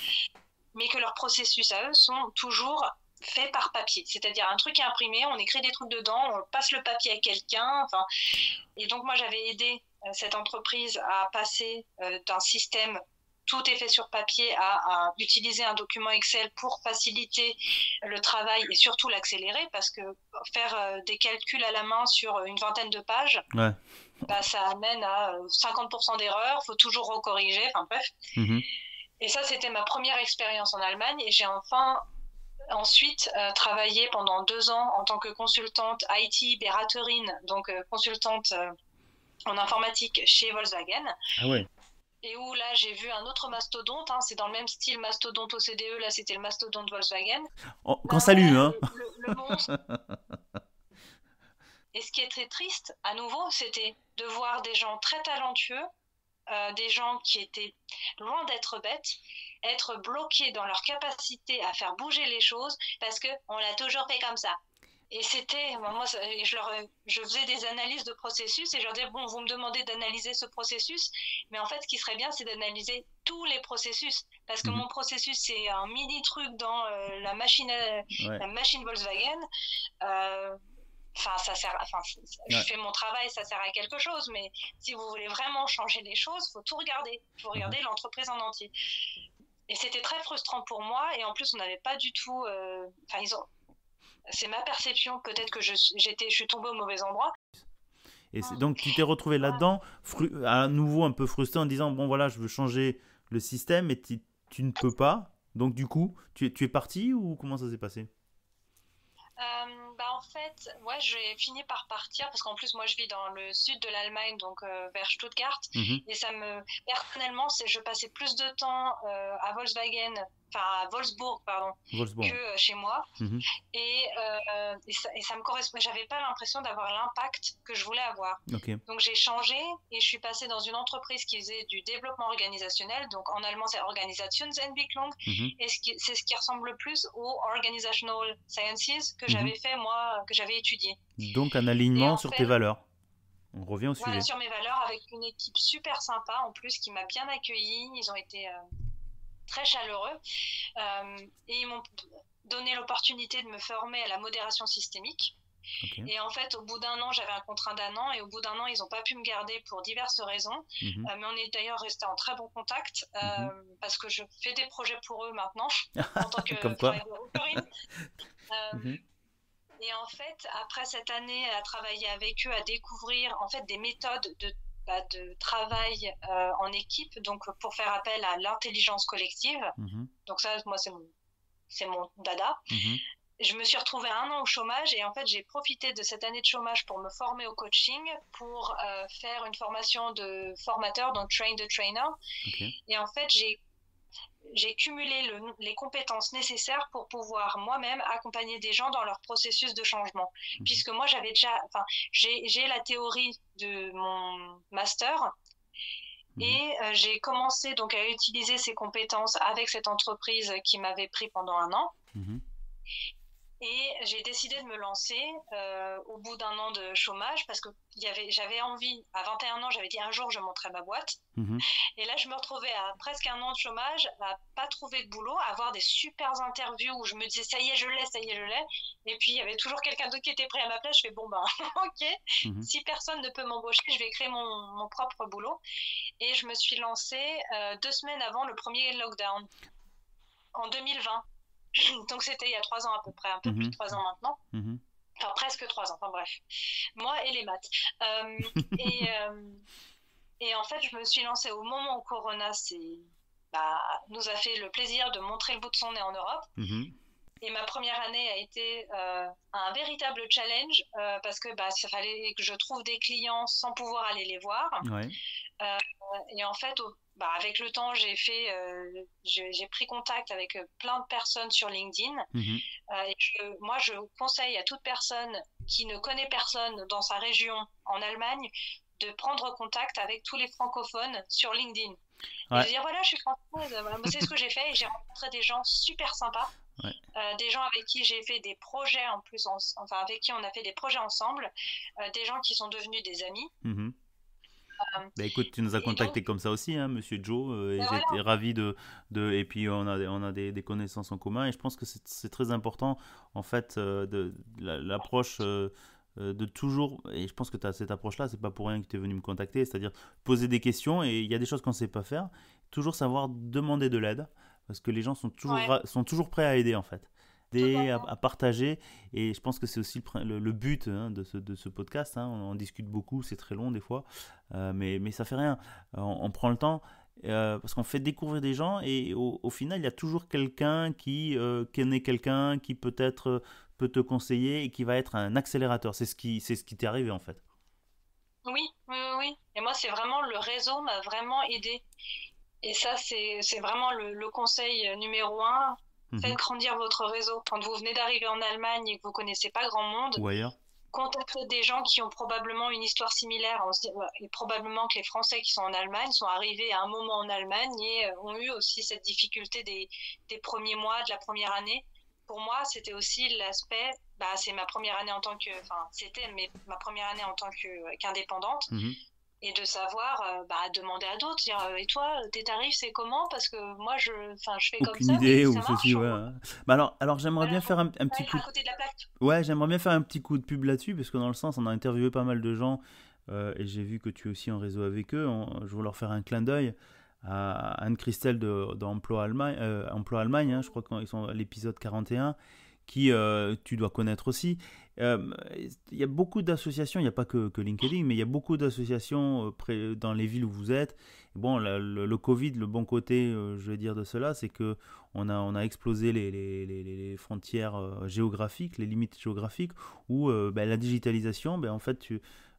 mais que leurs processus à eux sont toujours fait par papier, c'est-à-dire un truc est imprimé, on écrit des trucs dedans, on passe le papier à quelqu'un, et donc moi j'avais aidé cette entreprise à passer d'un système tout est fait sur papier à utiliser un document Excel pour faciliter le travail et surtout l'accélérer, parce que faire des calculs à la main sur une vingtaine de pages, ça amène à 50% d'erreurs, faut toujours recorriger, enfin bref. Et ça c'était ma première expérience en Allemagne, et j'ai ensuite travaillé pendant 2 ans en tant que consultante IT Beraterin, donc consultante en informatique chez Volkswagen. Ah ouais. Et où là j'ai vu un autre mastodonte, c'est dans le même style mastodonte OCDE, là c'était le mastodonte Volkswagen. Qu'on salue, hein. Le monstre. Et ce qui est très triste, à nouveau, c'était de voir des gens très talentueux, des gens qui étaient loin d'être bêtes, être bloqués dans leur capacité à faire bouger les choses parce qu'on l'a toujours fait comme ça. Et c'était, moi, je faisais des analyses de processus et je leur disais, bon, vous me demandez d'analyser ce processus, mais en fait, ce qui serait bien, c'est d'analyser tous les processus. Parce que mon processus, c'est un mini truc dans la machine Volkswagen. Je fais mon travail, ça sert à quelque chose, mais si vous voulez vraiment changer les choses, il faut tout regarder. Il faut regarder l'entreprise en entier. Et c'était très frustrant pour moi, et en plus, on n'avait pas du tout... C'est ma perception, peut-être que je suis tombée au mauvais endroit. Et donc, tu t'es retrouvé là-dedans, à nouveau un peu frustré en disant, bon voilà, je veux changer le système, et tu ne peux pas. Donc du coup, tu es parti ou comment ça s'est passé ? En fait, j'ai fini par partir parce qu'en plus, moi, je vis dans le sud de l'Allemagne, donc vers Stuttgart. Et personnellement, je passais plus de temps à Wolfsburg, que chez moi. Et ça me correspond. J'avais pas l'impression d'avoir l'impact que je voulais avoir. Donc, j'ai changé et je suis passée dans une entreprise qui faisait du développement organisationnel. Donc, en allemand, c'est Organisationsentwicklung. Et c'est ce qui ressemble le plus aux Organizational Sciences que j'avais fait, moi, que j'avais étudié. Donc, un alignement sur tes valeurs. On revient au sujet. Sur mes valeurs, avec une équipe super sympa, en plus, qui m'a bien accueillie. Ils ont été très chaleureux. Et ils m'ont donné l'opportunité de me former à la modération systémique. Et en fait, au bout d'1 an, j'avais un contrat d'1 an, et au bout d'1 an, ils n'ont pas pu me garder pour diverses raisons. Mais on est d'ailleurs resté en très bon contact, parce que je fais des projets pour eux maintenant, en tant que travailleuse Et en fait, après cette année à travailler avec eux, à découvrir en fait des méthodes de travail en équipe, donc pour faire appel à l'intelligence collective. Donc ça, moi, c'est mon dada. Je me suis retrouvée 1 an au chômage, et en fait, j'ai profité de cette année de chômage pour me former au coaching, pour faire une formation de formateur, donc train the trainer. Et en fait, j'ai cumulé les compétences nécessaires pour pouvoir moi-même accompagner des gens dans leur processus de changement. Puisque moi, j'ai la théorie de mon master, et j'ai commencé donc à utiliser ces compétences avec cette entreprise qui m'avait pris pendant 1 an. Et j'ai décidé de me lancer au bout d'1 an de chômage, parce que j'avais envie, à 21 ans, j'avais dit un jour je monterai ma boîte. Et là, je me retrouvais à presque 1 an de chômage, à pas trouver de boulot, à avoir des super interviews où je me disais ça y est, je l'ai. Et puis, il y avait toujours quelqu'un d'autre qui était prêt à ma place. Je fais ok, si personne ne peut m'embaucher, je vais créer mon propre boulot. Et je me suis lancée 2 semaines avant le premier lockdown, en 2020. Donc c'était il y a 3 ans à peu près, un peu plus de 3 ans maintenant. Enfin presque 3 ans, enfin bref. Moi et les maths. Et en fait, je me suis lancée au moment où Corona nous a fait le plaisir de montrer le bout de son nez en Europe. Et ma première année a été un véritable challenge parce que ça fallait que je trouve des clients sans pouvoir aller les voir. Ouais. Et en fait, avec le temps, j'ai pris contact avec plein de personnes sur LinkedIn. Moi, je conseille à toute personne qui ne connaît personne dans sa région en Allemagne de prendre contact avec tous les francophones sur LinkedIn. Ouais. Et de dire, voilà, je suis française. C'est ce que j'ai fait et j'ai rencontré des gens super sympas. Ouais. Des gens avec qui j'ai fait des projets en plus, avec qui on a fait des projets ensemble, des gens qui sont devenus des amis. Écoute, tu nous as contacté comme ça aussi, hein, Monsieur Joe, et j'étais ravi et puis on a des connaissances en commun, et je pense que c'est très important en fait de l'approche de toujours, et je pense que tu as cette approche-là, c'est pas pour rien que tu es venu me contacter, c'est-à-dire poser des questions, et il y a des choses qu'on ne sait pas faire, toujours savoir demander de l'aide, parce que les gens sont toujours prêts à aider en fait. À partager, et je pense que c'est aussi le but de ce podcast, hein. On discute beaucoup, c'est très long des fois, mais ça fait rien, on prend le temps parce qu'on fait découvrir des gens, et au final il y a toujours quelqu'un qui connaît quelqu'un qui peut-être peut te conseiller et qui va être un accélérateur. C'est ce qui t'est arrivé en fait. Oui, et moi c'est vraiment, le réseau m'a vraiment aidé, et ça c'est vraiment le conseil numéro 1. Faites grandir votre réseau. Quand vous venez d'arriver en Allemagne et que vous ne connaissez pas grand monde, ou ailleurs, contactez des gens qui ont probablement une histoire similaire. Et probablement que les Français qui sont en Allemagne sont arrivés à un moment en Allemagne et ont eu aussi cette difficulté des premiers mois, de la première année. Pour moi, c'était aussi l'aspect, c'est ma première année en tant que, ma première année en tant qu'indépendante. Et de savoir demander à d'autres, dire et toi tes tarifs c'est comment, parce que moi je fais comme ça. Aucune idée, ou ceci, ouais. Alors j'aimerais bien faire un petit coup. À côté de la plaque. Ouais, j'aimerais bien faire un petit coup de pub là-dessus, parce que dans le sens, on a interviewé pas mal de gens et j'ai vu que tu es aussi en réseau avec eux. Je veux leur faire un clin d'œil à Anne-Christelle d'Emploi Allemagne, hein, je crois qu'ils sont à l'épisode 41, qui tu dois connaître aussi. Il y a beaucoup d'associations, il n'y a pas que LinkedIn, mais il y a beaucoup d'associations dans les villes où vous êtes. Bon, le Covid, le bon côté, je vais dire de cela, c'est que on a explosé les frontières géographiques, les limites géographiques, où la digitalisation, en fait,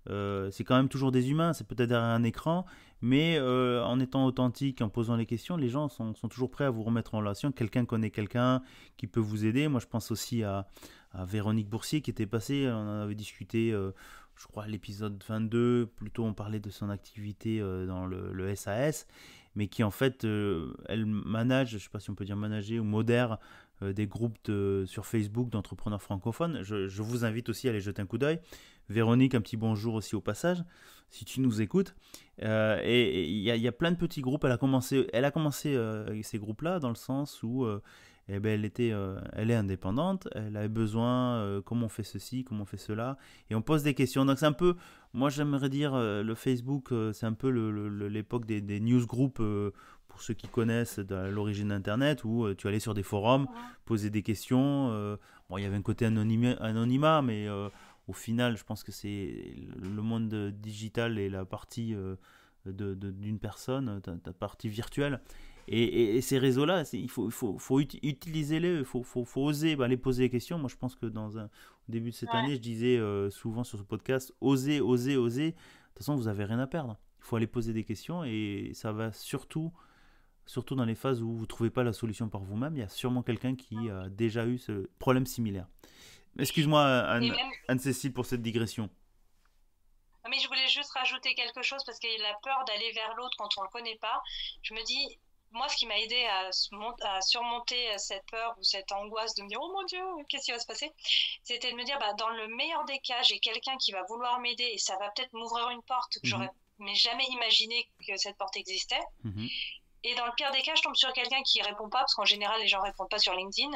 c'est quand même toujours des humains, c'est peut-être derrière un écran, mais en étant authentique, en posant les questions, les gens sont toujours prêts à vous remettre en relation. Quelqu'un connaît quelqu'un qui peut vous aider. Moi, je pense aussi à Véronique Boursier qui était passée, on en avait discuté, je crois, à l'épisode 22, plutôt on parlait de son activité dans le SAS, mais qui en fait, elle manage, je ne sais pas si on peut dire manager ou modère, des groupes sur Facebook d'entrepreneurs francophones. Je vous invite aussi à aller jeter un coup d'œil. Véronique, un petit bonjour aussi au passage, si tu nous écoutes. Et il y a plein de petits groupes. Elle a commencé avec ces groupes-là, dans le sens où elle est indépendante, elle a besoin, comment on fait ceci, comment on fait cela, et on pose des questions. Donc c'est un peu, moi j'aimerais dire, le Facebook, c'est un peu l'époque des newsgroups, pour ceux qui connaissent de l'origine d'Internet, où tu allais sur des forums, poser des questions. Il y avait un côté anonymat, mais au final, je pense que c'est le monde digital et la partie d'une personne, ta partie virtuelle. Et ces réseaux-là, il faut utiliser-les, il faut oser les poser les questions. Moi, je pense que au début de cette année, je disais souvent sur ce podcast, oser. De toute façon, vous n'avez rien à perdre. Il faut aller poser des questions, et ça va surtout dans les phases où vous ne trouvez pas la solution par vous-même. Il y a sûrement quelqu'un qui a déjà eu ce problème similaire. Excuse-moi, Anne-Cécile, pour cette digression. Mais je voulais juste rajouter quelque chose, parce qu'il a peur d'aller vers l'autre quand on ne le connaît pas. Je me dis, moi, ce qui m'a aidé à surmonter cette peur ou cette angoisse de me dire « Oh mon Dieu, qu'est-ce qui va se passer ?» C'était de me dire, dans le meilleur des cas, j'ai quelqu'un qui va vouloir m'aider et ça va peut-être m'ouvrir une porte que j'aurais jamais imaginé que cette porte existait. Et dans le pire des cas, je tombe sur quelqu'un qui répond pas, parce qu'en général, les gens répondent pas sur LinkedIn.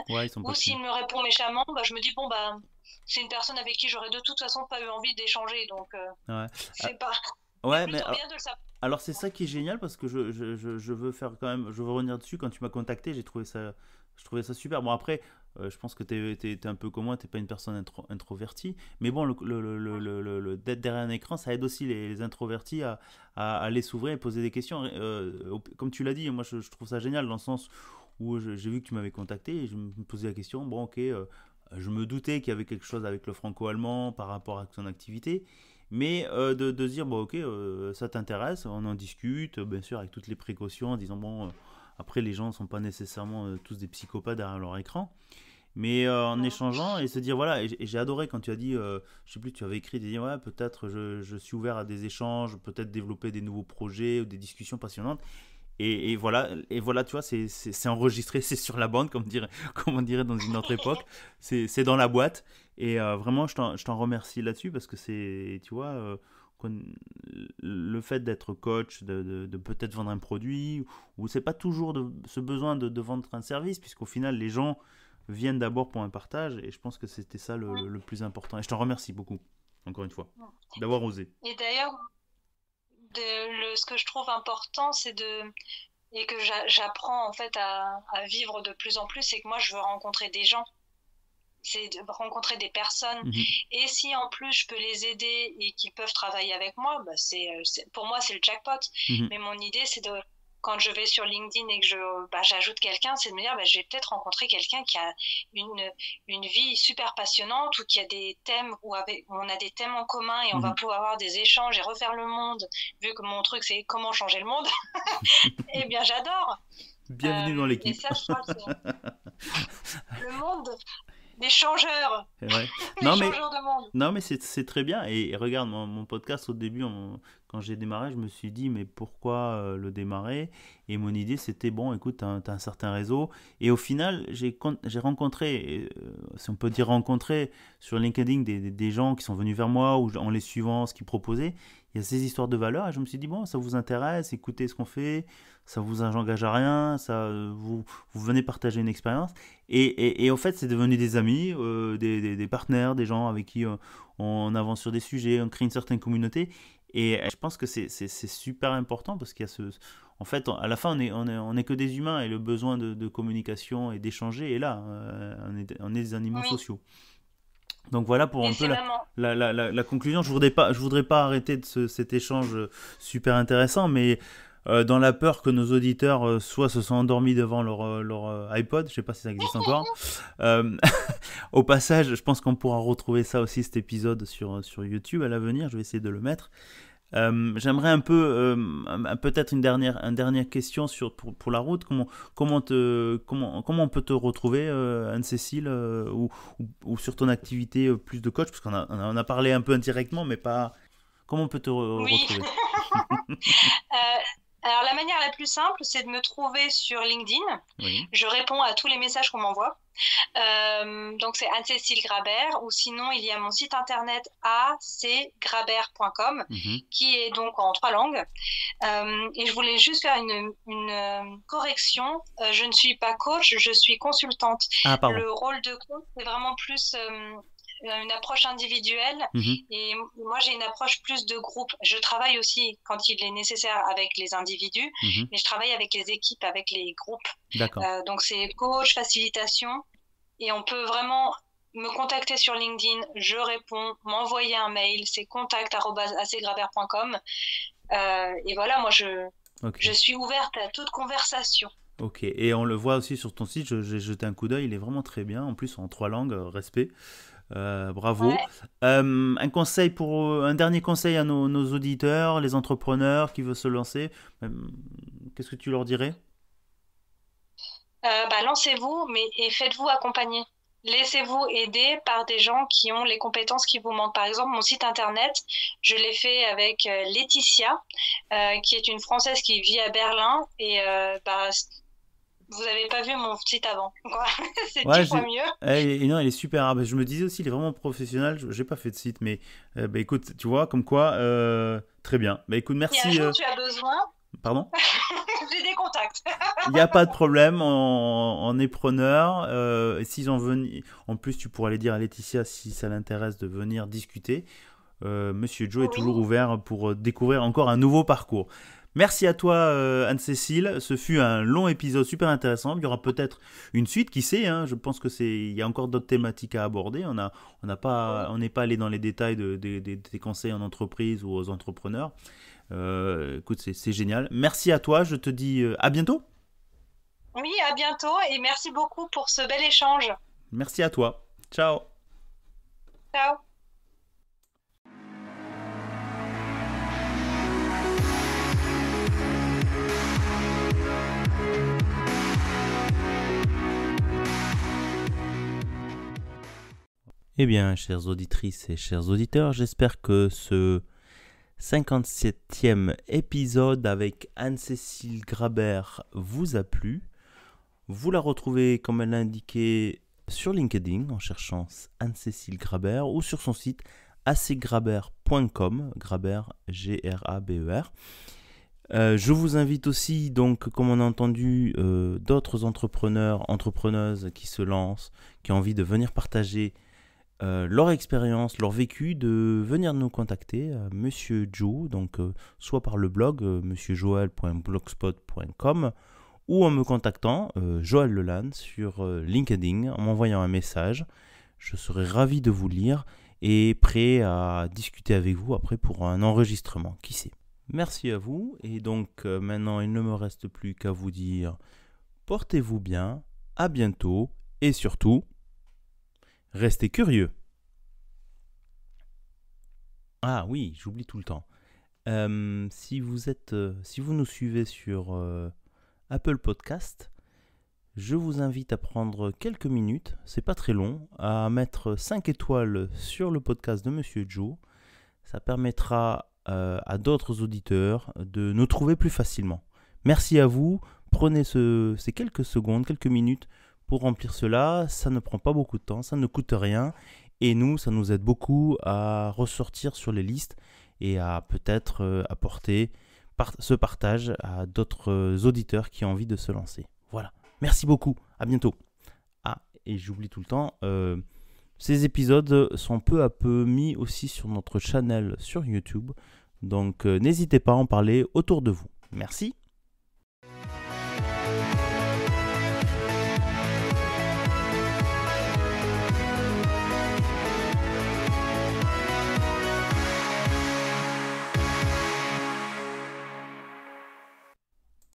Ou s'il me répond méchamment, je me dis, c'est une personne avec qui j'aurais de toute façon pas eu envie d'échanger. Donc, c'est pas... Ouais, mais bien de le savoir. Alors c'est ça qui est génial, parce que je veux faire quand même, je veux revenir dessus. Quand tu m'as contacté, je trouvais ça super. Bon, après, je pense que t'es un peu comme moi, t'es pas une personne introvertie. Mais bon, d'être derrière un écran, ça aide aussi les introvertis à aller s'ouvrir et poser des questions. Comme tu l'as dit, moi je trouve ça génial dans le sens où j'ai vu que tu m'avais contacté et je me posais la question, bon ok, je me doutais qu'il y avait quelque chose avec le franco-allemand par rapport à ton activité. Mais de se dire, bon ok, ça t'intéresse, on en discute, bien sûr avec toutes les précautions, en disant, bon, après les gens ne sont pas nécessairement tous des psychopathes derrière leur écran. Mais en échangeant et se dire, voilà, et j'ai adoré quand tu as dit, je sais plus, tu avais écrit, tu as dit, ouais, peut-être je suis ouvert à des échanges, peut-être développer des nouveaux projets ou des discussions passionnantes. Et voilà, tu vois, c'est enregistré, c'est sur la bande, comme on dirait dans une autre époque. C'est dans la boîte. Et vraiment, je t'en remercie là-dessus parce que c'est, tu vois, le fait d'être coach, de peut-être vendre un produit, ou c'est pas toujours ce besoin de vendre un service, puisqu'au final, les gens viennent d'abord pour un partage. Et je pense que c'était ça le plus important. Et je t'en remercie beaucoup, encore une fois, d'avoir osé. Et d'ailleurs, ce que je trouve important, et que j'apprends en fait à vivre de plus en plus, c'est que moi je veux rencontrer des gens, c'est de rencontrer des personnes. Et si en plus je peux les aider et qu'ils peuvent travailler avec moi, bah pour moi c'est le jackpot. Mais mon idée c'est quand je vais sur LinkedIn et que j'ajoute quelqu'un, c'est de me dire je vais peut-être rencontrer quelqu'un qui a une vie super passionnante ou qui a des thèmes où on a des thèmes en commun et on va pouvoir avoir des échanges et refaire le monde, vu que mon truc c'est comment changer le monde. Eh bien j'adore. Bienvenue dans l'équipe. Et ça, je crois que c'est le monde des changeurs. Ouais. Changeurs de monde. Non, mais c'est très bien. Et regarde, mon podcast au début, quand j'ai démarré, je me suis dit, mais pourquoi le démarrer? Et mon idée, c'était, bon, écoute, t'as un certain réseau. Et au final, j'ai rencontré, si on peut dire rencontré, sur LinkedIn, des gens qui sont venus vers moi, ou en les suivant, ce qu'ils proposaient. Il y a ces histoires de valeur. Et je me suis dit, bon, ça vous intéresse, écoutez ce qu'on fait. Ça vous engage à rien, vous venez partager une expérience. Et en fait, c'est devenu des amis, des partenaires, des gens avec qui on avance sur des sujets, on crée une certaine communauté. Et je pense que c'est super important parce qu'il y a en fait, à la fin, on est que des humains et le besoin de communication et d'échanger est là. On est des animaux sociaux. Donc voilà pour un peu la conclusion. Je voudrais pas arrêter de cet échange super intéressant, mais dans la peur que nos auditeurs soit se sont endormis devant leur iPod, je sais pas si ça existe encore. Au passage, je pense qu'on pourra retrouver ça aussi, cet épisode sur YouTube à l'avenir. Je vais essayer de le mettre. J'aimerais un peu, peut-être une dernière question pour la route. Comment on peut te retrouver, Anne-Cécile, ou sur ton activité plus de coach, parce qu'on a parlé un peu indirectement, mais pas. Comment on peut te retrouver? Alors, la manière la plus simple, c'est de me trouver sur LinkedIn. Oui. Je réponds à tous les messages qu'on m'envoie. Donc, c'est Anne-Cécile Grabert, ou sinon, il y a mon site internet acgrabert.com, qui est donc en 3 langues. Et je voulais juste faire une correction. Je ne suis pas coach, je suis consultante. Le rôle de coach, c'est vraiment plus une approche individuelle, et moi j'ai une approche plus de groupe. Je travaille aussi quand il est nécessaire avec les individus, mais je travaille avec les équipes, avec les groupes. Donc c'est coach, facilitation, et on peut vraiment me contacter sur LinkedIn, je réponds, m'envoyer un mail, c'est contact@acgrabert.com, et voilà, moi je suis ouverte à toute conversation. Ok, et on le voit aussi sur ton site, j'ai jeté un coup d'œil, il est vraiment très bien, en plus en 3 langues, respect. Bravo. Ouais. Un dernier conseil à nos auditeurs, les entrepreneurs qui veulent se lancer, qu'est-ce que tu leur dirais? Lancez-vous, et faites-vous accompagner. Laissez-vous aider par des gens qui ont les compétences qui vous manquent. Par exemple, mon site internet, je l'ai fait avec Laetitia, qui est une Française qui vit à Berlin, et vous n'avez pas vu mon site avant. C'est 10 fois mieux. Non, il est super. Je me disais aussi, il est vraiment professionnel. Je n'ai pas fait de site, mais écoute, tu vois, comme quoi, très bien. Écoute, merci. Si un jour tu as besoin. Pardon? J'ai des contacts. Il n'y a pas de problème, on est preneur. S'ils ont venu, en plus, tu pourras aller dire à Laetitia si ça l'intéresse de venir discuter. Monsieur Joe est toujours ouvert pour découvrir encore un nouveau parcours. Merci à toi Anne-Cécile, ce fut un long épisode super intéressant, il y aura peut-être une suite, qui sait, hein. Je pense il y a encore d'autres thématiques à aborder, on n'est pas allé dans les détails des conseils en entreprise ou aux entrepreneurs. Écoute, c'est génial, merci à toi, je te dis à bientôt. Oui, à bientôt et merci beaucoup pour ce bel échange. Merci à toi, ciao. Ciao. Eh bien, chères auditrices et chers auditeurs, j'espère que ce 57e épisode avec Anne-Cécile Grabert vous a plu. Vous la retrouvez, comme elle l'a indiqué, sur LinkedIn en cherchant Anne-Cécile Grabert ou sur son site acgrabert.com, Grabert, G-R-A-B-E-R. Je vous invite aussi, donc, comme on a entendu, d'autres entrepreneurs, entrepreneuses qui se lancent, qui ont envie de venir partager leur expérience, leur vécu, de venir nous contacter à Monsieur Joe, donc soit par le blog monsieurjoël.blogspot.com ou en me contactant Joël Lelanne sur LinkedIn, en m'envoyant un message. Je serai ravi de vous lire et prêt à discuter avec vous après pour un enregistrement, qui sait. Merci à vous et donc maintenant il ne me reste plus qu'à vous dire portez-vous bien, à bientôt et surtout restez curieux. Ah oui, j'oublie tout le temps. Si vous nous suivez sur Apple Podcast, je vous invite à prendre quelques minutes, c'est pas très long, à mettre 5 étoiles sur le podcast de Monsieur Joe. Ça permettra à d'autres auditeurs de nous trouver plus facilement. Merci à vous. Prenez ces quelques secondes, quelques minutes pour remplir cela. Ça ne prend pas beaucoup de temps, ça ne coûte rien. Et nous, ça nous aide beaucoup à ressortir sur les listes et à peut-être apporter ce partage à d'autres auditeurs qui ont envie de se lancer. Voilà. Merci beaucoup. À bientôt. Ah, et j'oublie tout le temps, ces épisodes sont peu à peu mis aussi sur notre channel sur YouTube. Donc n'hésitez pas à en parler autour de vous. Merci.